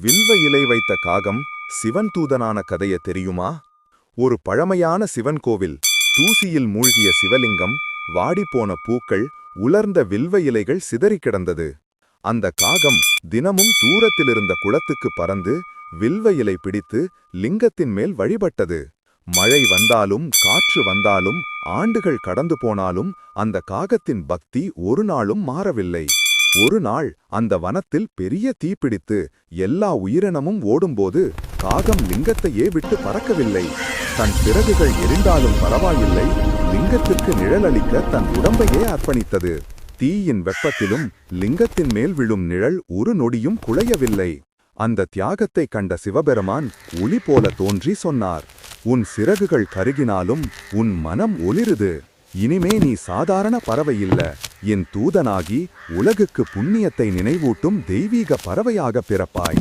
வில்வ இலை வைத்த காகம் சிவன் தூதனான கதைய தெரியுமா? ஒரு பழமையான சிவன் கோவில், தூசியில் மூழ்கிய சிவலிங்கம், வாடிப்போன பூக்கள், உலர்ந்த வில்வ இலைகள் சிதறி கிடந்தது. அந்த காகம் தினமும் தூரத்திலிருந்த குளத்துக்கு பறந்து வில்வ இலை பிடித்து லிங்கத்தின் மேல் வழிபட்டது. மழை வந்தாலும் காற்று வந்தாலும் ஆண்டுகள் கடந்து போனாலும் அந்த காகத்தின் பக்தி ஒரு நாளும் மாறவில்லை. ஒரு நாள் அந்த வனத்தில் பெரிய தீப்பிடித்து எல்லா உயிரினமும் ஓடும்போது காகம் லிங்கத்தையே விட்டு பறக்கவில்லை. தன் பிறகுகள் எரிந்தாலும் பரவாயில்லை, லிங்கத்திற்கு நிழலளிக்க தன் உடம்பையே அர்ப்பணித்தது. தீயின் வெப்பத்திலும் லிங்கத்தின் மேல் விழும் நிழல் ஒரு நொடியும் குலையவில்லை. அந்த தியாகத்தை கண்ட சிவபெருமான் ஒளி போல தோன்றி சொன்னார், உன் சிறகுகள் கருகினாலும் உன் மனம் ஒளிருது. இனிமே நீ சாதாரண பறவை இல்ல, என் தூதனாகி உலகுக்கு புண்ணியத்தை நினைவூட்டும் தெய்வீக பறவையாக பிறப்பாய்.